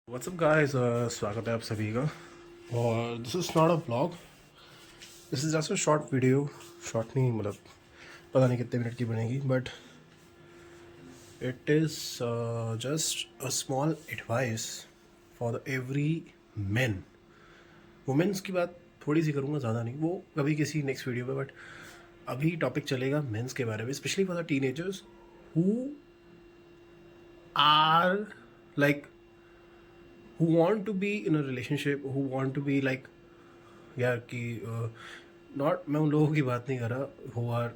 WhatsApp guys, स्वागत है आप सभी का। और this is not a vlog, this is just a short video. Short नहीं, मतलब पता नहीं कितने मिनट की बनेगी, but it is just a small advice for the every man. Womens की बात थोड़ी सी करूँगा, ज़्यादा नहीं, वो कभी किसी नेक्स्ट वीडियो में। बट अभी टॉपिक चलेगा मेंस के बारे में, specially for the teenagers who are like who want to be in a relationship, who want to be like, यार कि नॉट, मैं उन लोगों की बात नहीं कर रहा who are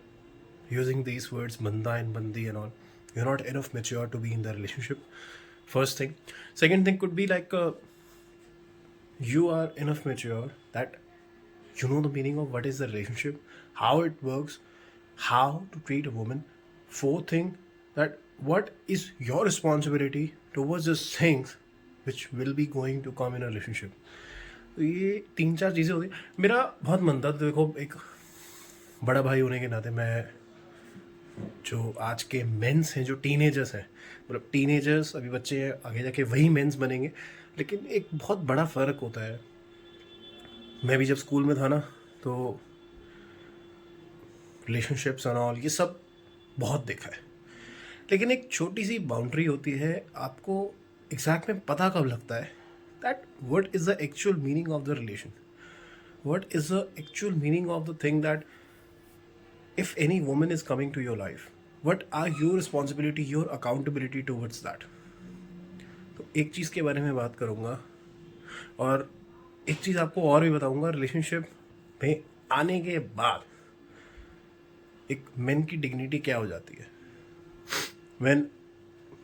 using these words बंदा एंड बंदी and all. You not enough mature to be in the relationship, first thing. Second thing could be like you are enough mature that you know the meaning of what is the relationship, how it works, how to treat a woman. Fourth thing, that what is your responsibility towards those things which will be going to come in a relationship. तो ये तीन चार चीज़ें होती। मेरा बहुत मन था, देखो एक बड़ा भाई होने के नाते, मैं जो आज के मेंस हैं, जो टीनेजर्स हैं, मतलब टीनेजर्स अभी बच्चे हैं, आगे जाके वही मेंस बनेंगे, लेकिन एक बहुत बड़ा फ़र्क होता है। मैं भी जब स्कूल में था ना, तो रिलेशनशिप्स एंड ऑल ये सब बहुत देखा है, लेकिन एक छोटी सी बाउंड्री होती है, आपको एग्जैक्ट में पता कब लगता है that what is the actual meaning of the relation, what is the actual meaning of the thing, that if any woman is coming to your life, what are your responsibility, your accountability towards that. तो एक चीज़ के बारे में बात करूँगा, और एक चीज़ आपको और भी बताऊँगा। रिलेशनशिप में आने के बाद एक मेन की डिग्निटी क्या हो जाती है।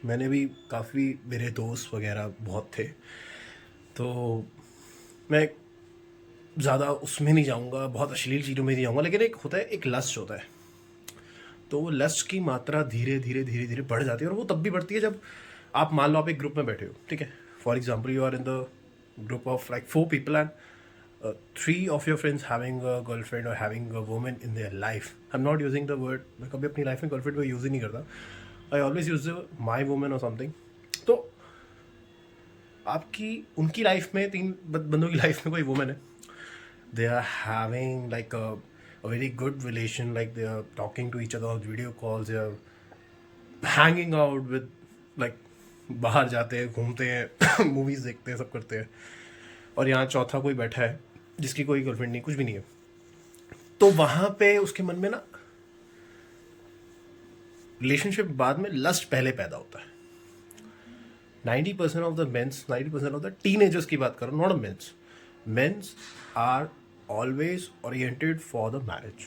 मैंने भी काफ़ी, मेरे दोस्त वगैरह बहुत थे, तो मैं ज़्यादा उसमें नहीं जाऊँगा, बहुत अश्लील चीज़ों में नहीं जाऊँगा, लेकिन एक होता है, एक लस्ट होता है। तो वो लस्ट की मात्रा धीरे धीरे धीरे धीरे बढ़ जाती है, और वो तब भी बढ़ती है जब आप, मान लो आप एक ग्रुप में बैठे हो, ठीक है, for example you are in the group of like 4 people, and 3 of your friends having a girlfriend or having a woman in their life. I'm not using the word, मैं कभी अपनी लाइफ में girlfriend को use ही नहीं करता, I always use my women और something. तो आपकी उनकी लाइफ में, तीन बंदों की लाइफ में कोई वुमेन है, they are having like a very good relation, like they are talking to each other on video calls, they are hanging out with, like बाहर जाते हैं, घूमते हैं, मूवीज देखते हैं, सब करते हैं, और यहाँ चौथा कोई बैठा है जिसकी कोई गर्लफ्रेंड नहीं, कुछ भी नहीं है। तो वहां पे उसके मन में ना, रिलेशनशिप बाद में लस्ट पहले पैदा होता है। 90% of the mens, 90% of the teenagers की बात करो, not a mens, mens are always oriented for the marriage.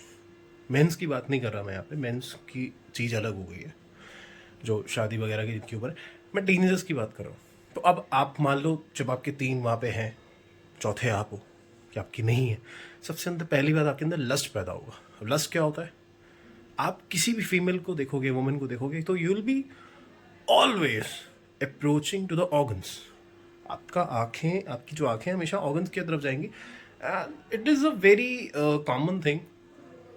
Mens की बात नहीं कर रहा मैं यहाँ पे, मेंस की चीज़ अलग हो गई है जो शादी वगैरह की जिनके ऊपर है, मैं टीनेजर्स की बात कर रहा हूँ। तो अब आप मान लो, जब आपके 3 वहाँ पे हैं, चौथे आप हो कि आपकी नहीं है, सबसे अंदर पहली बात आपके अंदर लस्ट पैदा होगा। अब लस्ट क्या होता है, आप किसी भी फीमेल को देखोगे, वुमेन को देखोगे, तो you will be always approaching to the organs. आपका आँखें, आपकी जो आँखें हमेशा ऑर्गन्स की तरफ जाएंगी, and it is a very common thing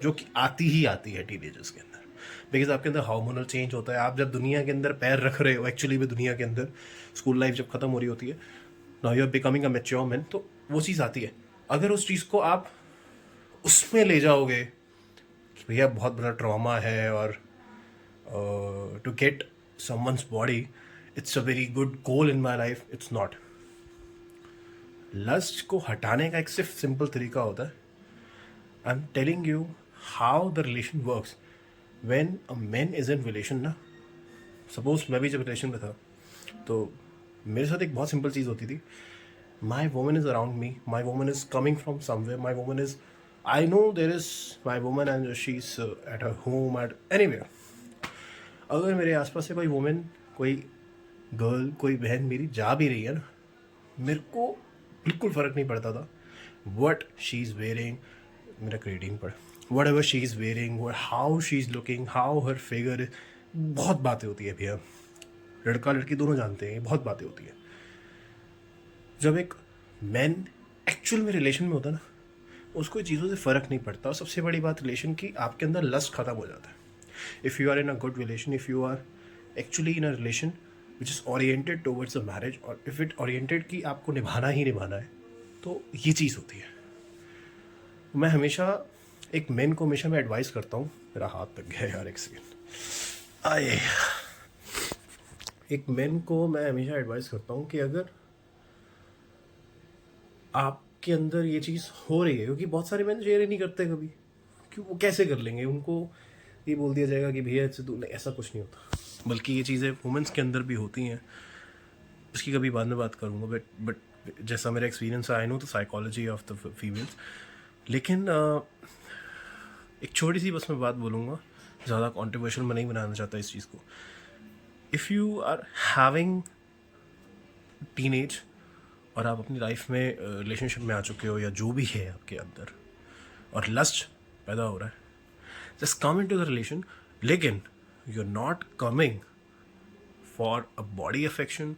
जो कि आती ही आती है टीनेजर्स के अंदर, बिकॉज आपके अंदर हार्मोनल चेंज होता है। आप जब दुनिया के अंदर पैर रख रहे हो, एक्चुअली भी दुनिया के अंदर, स्कूल लाइफ जब खत्म हो रही होती है, now you are becoming a mature man, तो वो चीज़ आती है। अगर उस चीज़ को आप उसमें ले जाओगे कि भैया बहुत बड़ा ट्रॉमा है, और to get someone's body it's a very good goal in my life, it's not. Lust को हटाने का एक सिर्फ सिंपल तरीका होता है। I am telling you how the relation works when a man is in relation ना। सपोज मैं भी जब रिलेशन में था, तो मेरे साथ एक बहुत सिंपल चीज़ होती थी, my woman is around me, my woman is coming from somewhere, my woman is, I know there is my woman and she is at her home, at anywhere. अगर मेरे आसपास से कोई वुमेन, कोई गर्ल, कोई बहन मेरी जा भी रही है ना, मेरे को बिल्कुल फ़र्क नहीं पड़ता था वट शी इज़ वेयरिंग, मेरा क्रेडिंग पढ़, what ever she is wearing, how she is looking, how her figure. बहुत बातें होती है भैया, लड़का लड़की दोनों जानते हैं, बहुत बातें होती है। जब एक मैन एक्चुअल में रिलेशन में होता है ना, उसको चीज़ों से फ़र्क नहीं पड़ता। और सबसे बड़ी बात रिलेशन की, आपके अंदर लस्ट ख़त्म हो जाता है। If you are in a good relation, if you are actually in a relation, which is oriented towards a marriage, और इफ़ इट ओरिएंटेड कि आपको निभाना ही निभाना है, तो ये चीज़ होती है। मैं हमेशा एक मेन को हमेशा मैं एडवाइस करता हूँ, मेरा हाथ लग गया यार, एक सेकेंड आए। एक मेन को मैं हमेशा एडवाइस करता हूँ कि अगर आपके अंदर ये चीज़ हो रही है, क्योंकि बहुत सारे मेन शेयर ही नहीं करते कभी, क्यों, वो कैसे कर लेंगे, उनको ये बोल दिया जाएगा कि भैया इससे नहीं, ऐसा कुछ नहीं होता। बल्कि ये चीज़ें वुमेंस के अंदर भी होती हैं, इसकी कभी बाद में बात करूँगा, बट जैसा मेरा एक्सपीरियंस है, I know the psychology of the females. लेकिन एक छोटी सी बस मैं बात बोलूँगा, ज़्यादा कॉन्ट्रोवर्शियल मैं नहीं बनाना चाहता इस चीज़ को। If you are having teenage और आप अपनी लाइफ में रिलेशनशिप में आ चुके हो, या जो भी है आपके अंदर, और लस्ट पैदा हो रहा है, just come into the relation, लेकिन you are not coming for a body affection,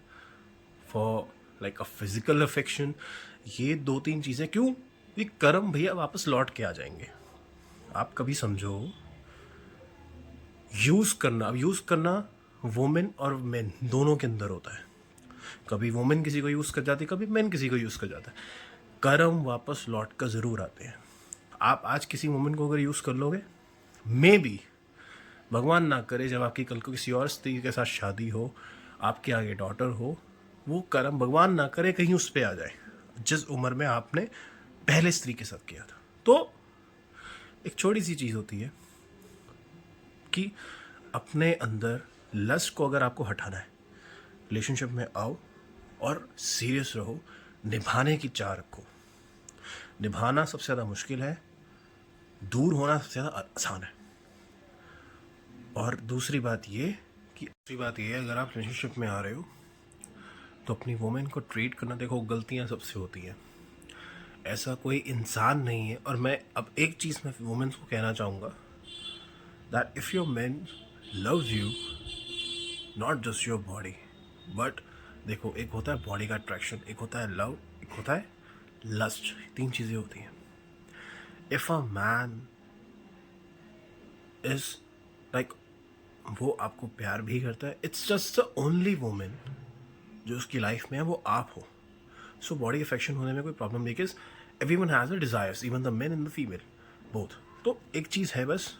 for like a physical affection. ये 2-3 चीज़ें क्यों, ये कर्म भैया वापस लौट के आ जाएंगे। आप कभी समझो, यूज़ करना वुमेन और मेन दोनों के अंदर होता है। कभी वुमेन किसी को यूज़ कर जाती है, कभी मेन किसी को यूज़ कर जाता है। कर्म वापस लौट कर ज़रूर आते हैं। आप आज किसी वुमेन को अगर यूज़ कर लोगे, मे बी भगवान ना करे जब आपकी कल को किसी और स्त्री के साथ शादी हो, आपके आगे डॉटर हो, वो कर्म भगवान ना करे कहीं उस पर आ जाए जिस उम्र में आपने पहले स्त्री के साथ किया था। तो एक छोटी सी चीज़ होती है कि अपने अंदर लस्ट को अगर आपको हटाना है, रिलेशनशिप में आओ और सीरियस रहो, निभाने की चाह रखो। निभाना सबसे ज़्यादा मुश्किल है, दूर होना सबसे ज़्यादा आसान है। और दूसरी बात ये अगर आप रिलेशनशिप में आ रहे हो तो अपनी वुमेन को ट्रीट करना, देखो गलतियां सबसे होती हैं, ऐसा कोई इंसान नहीं है। और मैं अब एक चीज़ मैं वुमेन्स को कहना चाहूँगा, that if your man loves you, not just your body, but देखो, एक होता है बॉडी का अट्रैक्शन, एक होता है लव, एक होता है लस्ट, 3 चीज़ें होती हैं। If a man is like, वो आपको प्यार भी करता है, it's just the only women जो उसकी लाइफ में है, वो आप हो। सो बॉडी अफेक्शन होने में कोई प्रॉब्लम नहीं, because everyone has a desires, even the men and the female both. तो एक चीज़ है बस,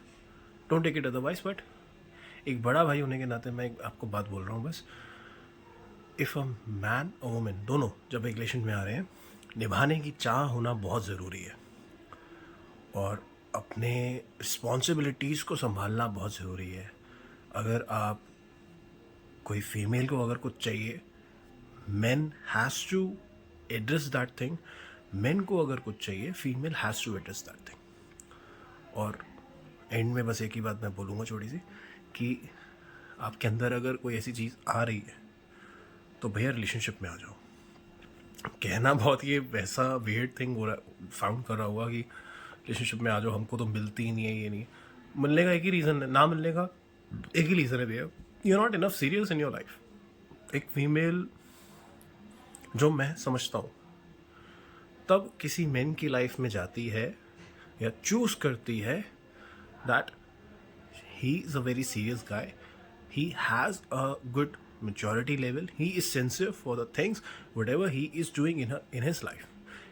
don't take it otherwise, but एक बड़ा भाई होने के नाते मैं आपको बात बोल रहा हूँ बस, इफ़ अ मैन और वुमेन दोनों जब एक रिलेशन में आ रहे हैं, निभाने की चाह होना बहुत ज़रूरी है, और अपने रिस्पॉन्सिबिलिटीज़ को संभालना बहुत ज़रूरी है। अगर आप कोई फीमेल को अगर कुछ चाहिए, man has to address that thing. Man को अगर कुछ चाहिए, female has to address that thing. और एंड में बस एक ही बात मैं बोलूँगा छोटी सी, कि आपके अंदर अगर कोई ऐसी चीज़ आ रही है तो भैया रिलेशनशिप में आ जाओ। कहना बहुत ये वैसा वियर्ड थिंग हो रहा, साउंड कर रहा होगा कि रिलेशनशिप में आ जाओ, हमको तो मिलती ही नहीं है, ये नहीं। मिलने का एक ही रीज़न है, ना मिलने का एक ही रीज़न है भैया, you are not enough serious in your life. एक फीमेल, जो मैं समझता हूँ, तब किसी मैन की लाइफ में जाती है या चूज करती है that he is a very serious guy, he has a good maturity level, he is sensitive for the things whatever he is doing in his life।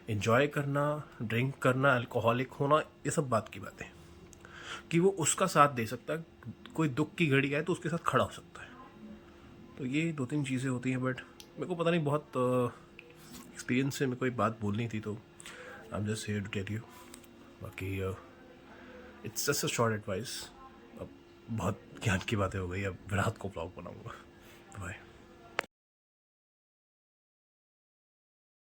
enjoy करना, ड्रिंक करना, alcoholic होना, ये सब बात की बातें, कि वो उसका साथ दे सकता है, कोई दुख की घड़ी आए तो उसके साथ खड़ा हो सकता है। तो ये 2-3 चीज़ें होती हैं, बट मेरे को पता नहीं, बहुत एक्सपीरियंस से मेरे को एक बात बोलनी थी, तो I am just here to tell you. बाकी it's just a short advice. अब बहुत ज्ञान की बातें हो गई, अब रात को ब्लॉग बनाऊंगा।